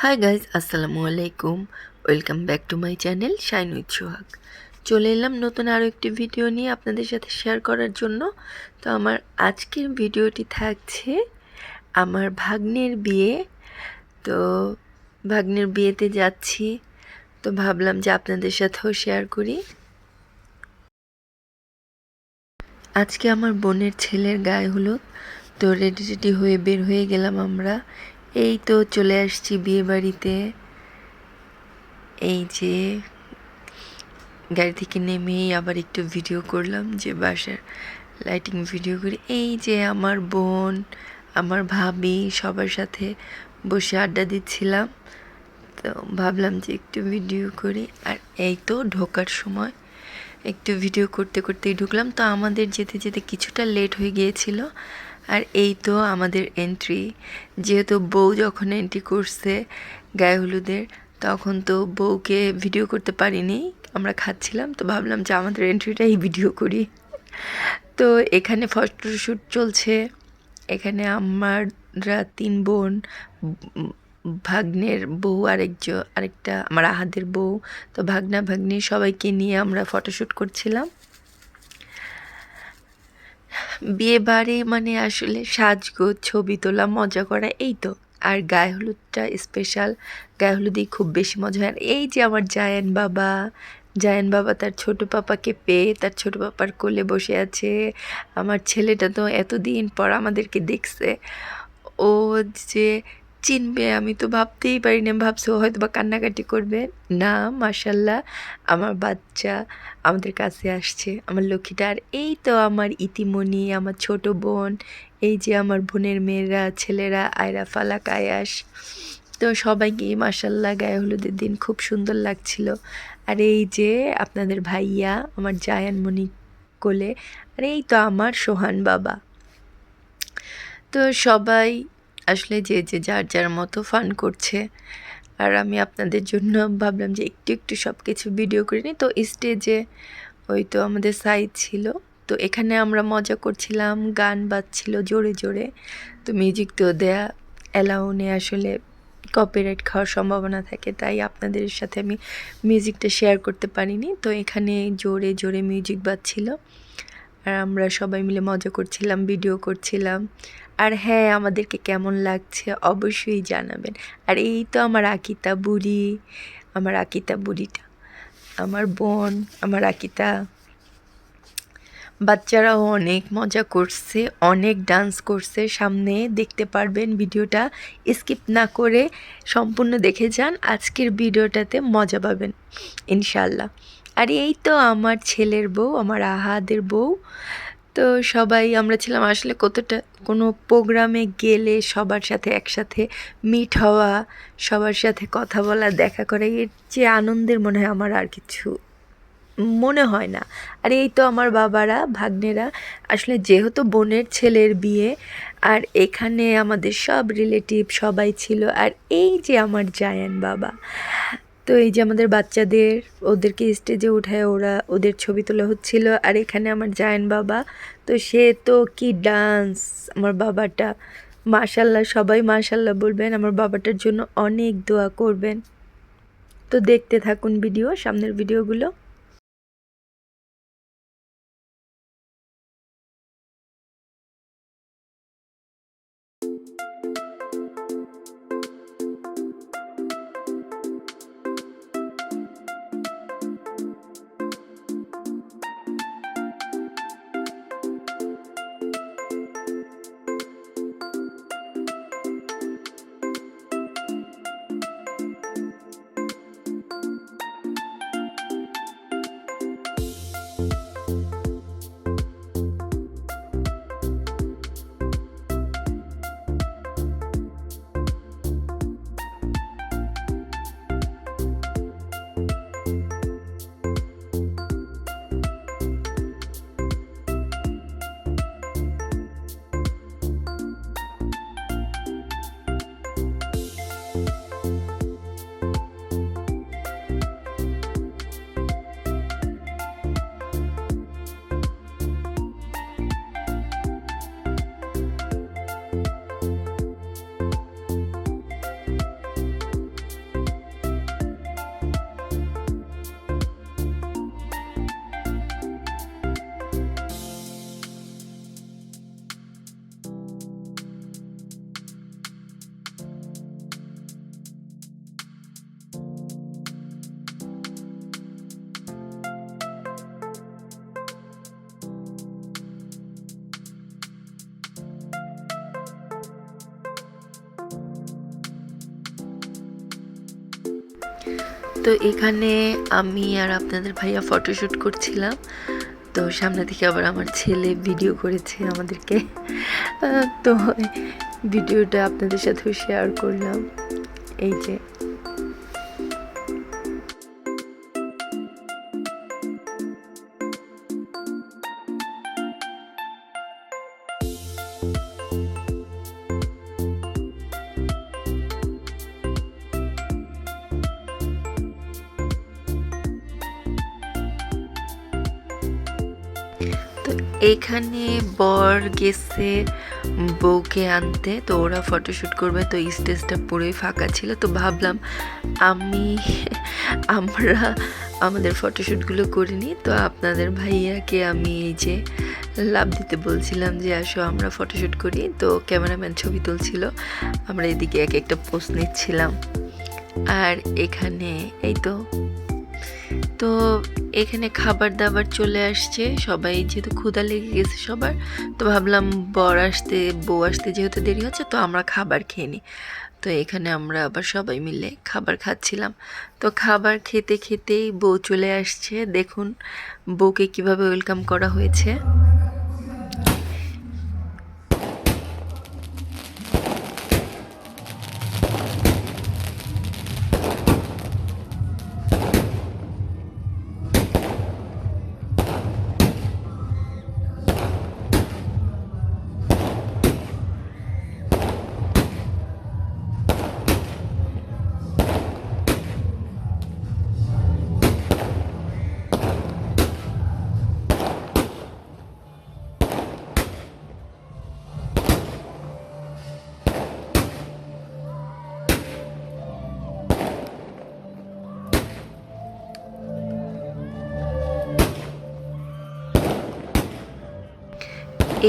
High guys, আসসালামু আলাইকুম। Welcome back to my channel shine with Sohag. চলে এলাম নতুন আরও একটি ভিডিও নিয়ে আপনাদের সাথে শেয়ার করার জন্য। তো আমার আজকের ভিডিওটি থাকছে আমার ভাগ্নের বিয়ে। তো ভাগ্নের বিয়েতে যাচ্ছি, তো ভাবলাম যে আপনাদের সাথেও শেয়ার করি। আজকে আমার বোনের ছেলের গায়ে হলুদ, তো রেডি রেডি হয়ে বের হয়ে গেলাম আমরা। এই তো চলে আসছি বিয়ে বাড়িতে। এই যে গাড়ি থেকে নেমেই আবার একটু ভিডিও করলাম, যে বাসার লাইটিং ভিডিও করি। এই যে আমার বোন, আমার ভাবি সবার সাথে বসে আড্ডা দিচ্ছিলাম, তো ভাবলাম যে একটু ভিডিও করি। আর এই তো ঢোকার সময় একটু ভিডিও করতে করতেই ঢুকলাম। তো আমাদের যেতে যেতে কিছুটা লেট হয়ে গিয়েছিল। আর এই তো আমাদের এন্ট্রি। যেহেতু বউ যখন এন্ট্রি করছে গায়ে হলুদের, তখন তো বউকে ভিডিও করতে পারিনি, আমরা খাচ্ছিলাম। তো ভাবলাম যে আমাদের এন্ট্রিটাই ভিডিও করি। তো এখানে ফটোশ্যুট চলছে। এখানে আমরা 3 বোন, ভাগ্নের বউ, আরেকটা আমার আহাদের বউ, তো ভাগনা ভাগ্নি সবাইকে নিয়ে আমরা ফটোশ্যুট করছিলাম। বিয়ে বাড়ি মানে আসলে সাজগোজ, ছবি তোলা, মজা করা, এই তো। আর গায়ে হলুদটা স্পেশাল, গায়ে হলুদেই খুব বেশি মজা হয়। আর এই যে আমার জায়ান বাবা তার ছোট পাপাকে পেয়ে তার ছোট পাপার কোলে বসে আছে। আমার ছেলেটা তো এতদিন পর আমাদেরকে দেখছে, ও যে চিনবে আমি তো ভাবতেই পারি না। ভাবছি ও হয়তো বা কান্নাকাটি করবে। না, মাশাল্লাহ আমার বাচ্চা আমাদের কাছে আসছে, আমার লক্ষ্মীটা। আর এই তো আমার ইতিমণি, আমার ছোট বোন, এই যে আমার বোনের মেয়েরা, ছেলেরা, আয়রা, ফালাক, আয়াস, তো সবাইকে মাশাল্লাহ গায়ে হলুদের দিন খুব সুন্দর লাগছিল। আর এই যে আপনাদের ভাইয়া আমার জায়ানমণি কোলে, আর এই তো আমার সোহান বাবা। তো সবাই আসলে যে যার যার মতো ফান করছে। আর আমি আপনাদের জন্য ভাবলাম যে একটু একটু সব কিছু ভিডিও করে নিই। তো স্টেজে ওই তো আমাদের সাইড ছিল, তো এখানে আমরা মজা করছিলাম, গান বাজছিল জোরে জোরে। তো মিউজিক তো দেয়া অ্যালাউ নেই, আসলে কপিরাইট খাওয়ার সম্ভাবনা থাকে, তাই আপনাদের সাথে আমি মিউজিকটা শেয়ার করতে পারিনি। তো এখানে জোরে জোরে মিউজিক বাজছিল, আর আমরা সবাই মিলে মজা করছিলাম, ভিডিও করছিলাম। আর হ্যাঁ, আমাদেরকে কেমন লাগছে অবশ্যই জানাবেন। আর এই তো আমার আকিতা বুড়িটা, আমার বোন, আমার আকিতা। বাচ্চারাও অনেক মজা করছে, অনেক ডান্স করছে। সামনে দেখতে পারবেন, ভিডিওটা স্কিপ না করে সম্পূর্ণ দেখে যান। আজকের ভিডিওটাতে মজা পাবেন ইনশাল্লাহ। আর এই তো আমার ছেলের বউ, আমার আহাদের বউ। তো সবাই আমরা ছিলাম। আসলে কোনো প্রোগ্রামে গেলে সবার সাথে একসাথে মিট হওয়া, সবার সাথে কথা বলা, দেখা করা, এর যে আনন্দের মনে হয় আমার আর কিছু মনে হয় না। আর এই তো আমার বাবারা, ভাগ্নেরা, আসলে যেহেতু বোনের ছেলের বিয়ে, আর এখানে আমাদের সব রিলেটিভ সবাই ছিল। আর এই যে আমার জায়ান বাবা, তো এই যে আমাদের বাচ্চাদের, ওদেরকে স্টেজে উঠায় ওদের ছবি তোলা হচ্ছিল। আর এখানে আমার জায়ান বাবা, তো সে তো কি ডান্স আমার বাবাটা, মাশাল্লাহ। সবাই মাশাল্লাহ বলবেন, আমার বাবাটার জন্য অনেক দোয়া করবেন। তো দেখতে থাকুন সামনের ভিডিওগুলো। তো এখানে আমি আর আপনাদের ভাইয়া ফটোশ্যুট করছিলাম। তো সামনে থেকে আবার আমার ছেলে ভিডিও করেছে আমাদেরকে। তো ভিডিওটা আপনাদের সাথেও শেয়ার করলাম। এই যে এখানে বর গেছে বউকে আনতে, তো ওরা ফটোশ্যুট করবে, তো স্টেজটা পুরোই ফাঁকা ছিল। তো ভাবলাম আমরা আমাদের ফটোশ্যুটগুলো করিনি। তো আপনাদের ভাইয়াকে আমি এই যে লাভ দিতে বলছিলাম যে আসো আমরা ফটোশ্যুট করি। তো ক্যামেরাম্যান ছবি তুলছিল, আমরা এদিকে এক একটা পোস্ট নিচ্ছিলাম। আর এখানে এই তো এখানে খাবার দাবার চলে আসছে, সবাই যেহেতু ক্ষুধা লেগে গেছে সবার, তো ভাবলাম বউ আসতে যেহেতু দেরি হচ্ছে, তো আমরা খাবার খেয়ে নিই। তো এখানে আমরা আবার সবাই মিলে খাবার খাচ্ছিলাম। তো খাবার খেতে খেতেই বউ চলে আসছে, দেখুন বউকে কিভাবে ওয়েলকাম করা হয়েছে।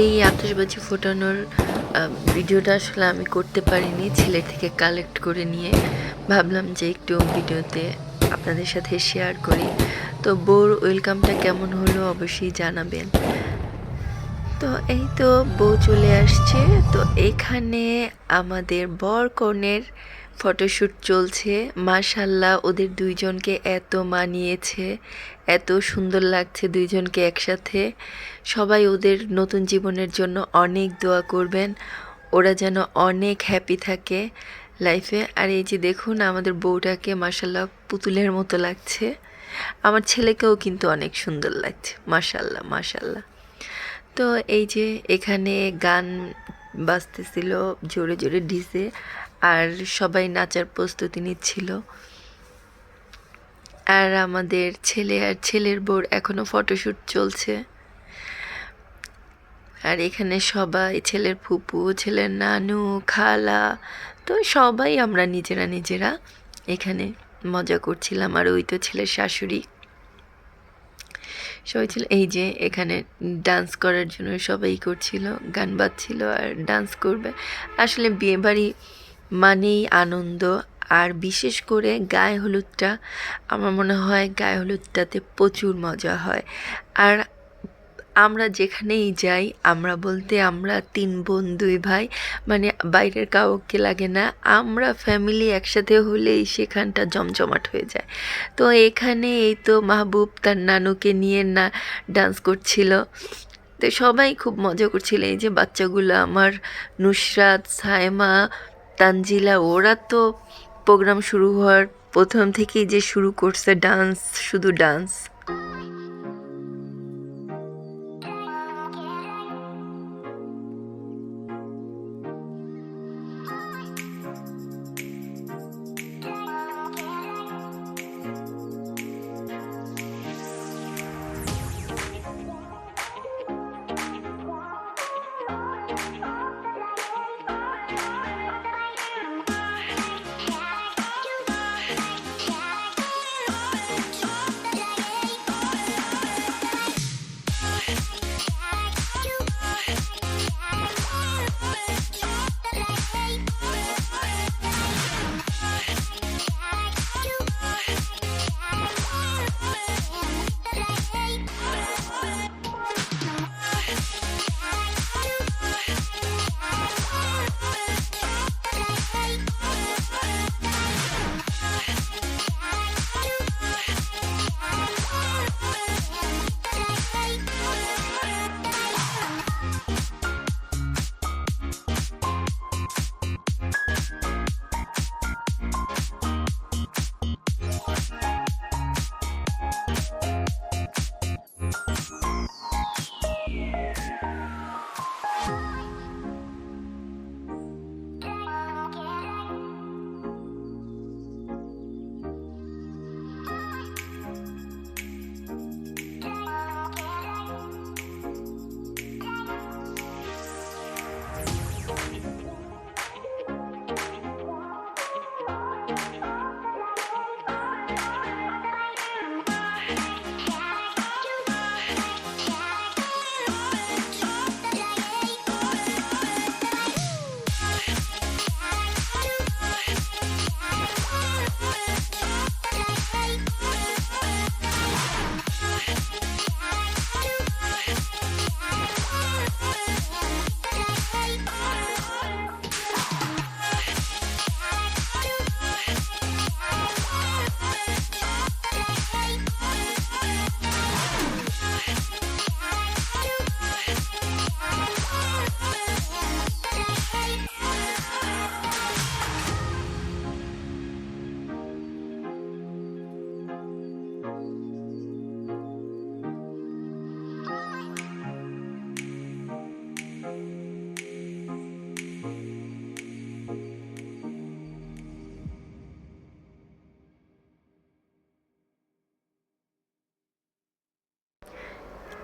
এই আতশবাজি ফোটানোর ভিডিওটা আসলে আমি করতে পারিনি, ছেলের থেকে কালেক্ট করে নিয়ে ভাবলাম যে একটু ভিডিওতে আপনাদের সাথে শেয়ার করি। তো বউর ওয়েলকামটা কেমন হলো অবশ্যই জানাবেন। তো এই তো বউ চলে আসছে। তো এখানে আমাদের বর কনের ফটোশ্যুট চলছে। মাশাল্লাহ ওদের দুইজনকে এত মানিয়েছে, এত সুন্দর লাগছে দুইজনকে একসাথে। সবাই ওদের নতুন জীবনের জন্য অনেক দোয়া করবেন, ওরা যেন অনেক হ্যাপি থাকে লাইফে। আর এই যে দেখুন আমাদের বউটাকে মাশাল্লাহ পুতুলের মতো লাগছে, আমার ছেলেকেও কিন্তু অনেক সুন্দর লাগছে, মাশাল্লাহ মাশাল্লাহ। তো এই যে এখানে গান বাজতেছিল জোরে জোরে ডিজে, আর সবাই নাচার প্রস্তুতি নিচ্ছিল। আর আমাদের ছেলে আর ছেলের বউর এখনো ফটোশ্যুট চলছে। আর এখানে সবাই ছেলের ফুপু, ছেলের নানু, খালা, তো সবাই আমরা নিজেরা এখানে মজা করছিলাম। আর ওই তো ছেলের শাশুড়ি সবাই ছিল। এই যে এখানে ডান্স করার জন্য সবাই করছিল, গান বাজছিল আর ডান্স করবে। আসলে বিয়েবাড়ি মানেই আনন্দ, আর বিশেষ করে গায়ে হলুদটা, আমার মনে হয় গায়ে হলুদটাতে প্রচুর মজা হয়। আর আমরা যেখানেই যাই, আমরা বলতে আমরা 3 বোন 2 ভাই, মানে বাইরের কাউকে লাগে না, আমরা ফ্যামিলি একসাথে হলেই সেখানটা জমজমাট হয়ে যায়। তো এখানে এই তো মাহবুব তার নানুকে নিয়ে ডান্স করছিল। তো সবাই খুব মজা করছিল। এই যে বাচ্চাগুলো আমার নুসরাত, সায়মা, তানজিলা, ওরা তো প্রোগ্রাম শুরু হওয়ার প্রথম থেকেই যে শুরু করছে ডান্স, শুধু ডান্স।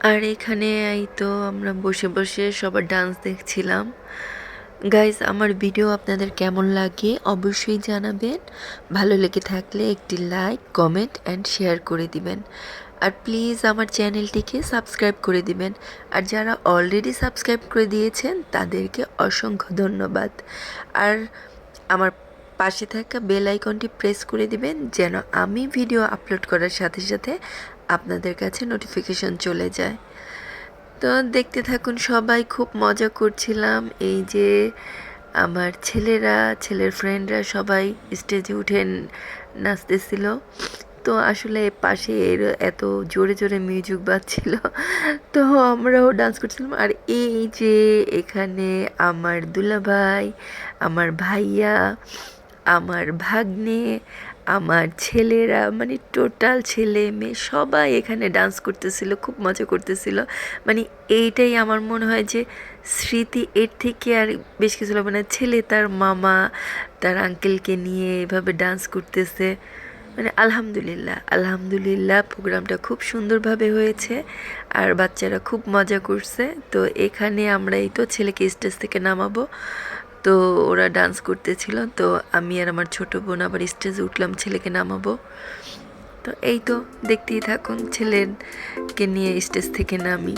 আর এখানে এই তো আমরা বসে বসে সবার ডান্স দেখছিলাম। গাইজ, আমার ভিডিও আপনাদের কেমন লাগে অবশ্যই জানাবেন। ভালো লেগে থাকলে একটি লাইক, কমেন্ট অ্যান্ড শেয়ার করে দিবেন। আর প্লিজ আমার চ্যানেলটিকে সাবস্ক্রাইব করে দিবেন। আর যারা অলরেডি সাবস্ক্রাইব করে দিয়েছেন তাদেরকে অসংখ্য ধন্যবাদ। আর আমার পাশে থাকা বেল আইকনটি প্রেস করে দিবেন যেন আমি ভিডিও আপলোড করার সাথে সাথে আপনাদের কাছে নোটিফিকেশন চলে যায়। তো দেখতে থাকুন, সবাই খুব মজা করছিলাম। এই যে আমার ছেলের ফ্রেন্ডরা সবাই স্টেজে উঠে নাচতেছিল। তো আসলে পাশে এর এত জোরে জোরে মিউজিক বাজছিল, তো আমরাও ডান্স করছিলাম। আর এই যে এখানে আমার দুলাভাই, আমার ভাইয়া, আমার ভাগ্নে, আমার ছেলেরা, মানে টোটাল ছেলে মেয়ে সবাই এখানে ডান্স করতেছিল, খুব মজা করতেছিল। মানে এইটাই আমার মনে হয় যে স্মৃতি, এর থেকে আর বেশ কিছু লাগবে না। ছেলে তার মামা তার আঙ্কেলকে নিয়ে এভাবে ডান্স করতেছে। মানে আলহামদুলিল্লাহ আলহামদুলিল্লাহ, প্রোগ্রামটা খুব সুন্দরভাবে হয়েছে আর বাচ্চারা খুব মজা করছে। তো এখানে আমরা এই তো ছেলেকে স্টেজ থেকে নামাবো, তো ওরা ডান্স করতেছিল। তো আমি আর আমার ছোট বোন আবার স্টেজে উঠলাম ছেলেকে নামাবো। তো এই তো দেখতেই থাকুন, ছেলেকে নিয়ে স্টেজ থেকে নামি।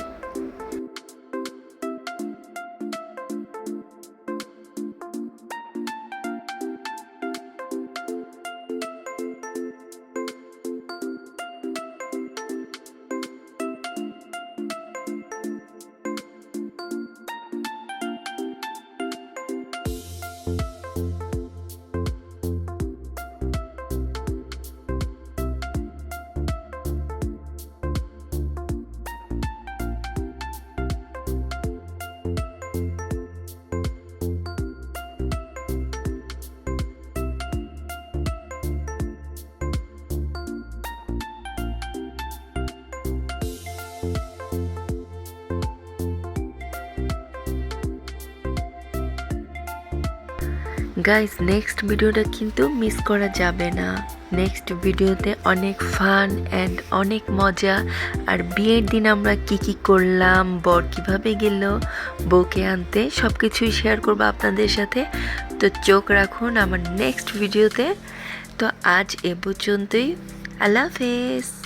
গাইস, নেক্সট ভিডিওটা কিন্তু মিস করা যাবে না। নেক্সট ভিডিওতে অনেক ফান অ্যান্ড অনেক মজা, আর বিয়ের দিন আমরা কি করলাম, বর কিভাবে গেল বউকে আনতে, সব কিছুই শেয়ার করবো আপনাদের সাথে। তো চোখ রাখুন আমার নেক্সট ভিডিওতে। তো আজ এ পর্যন্তই, আল্লাহ হাফেজ।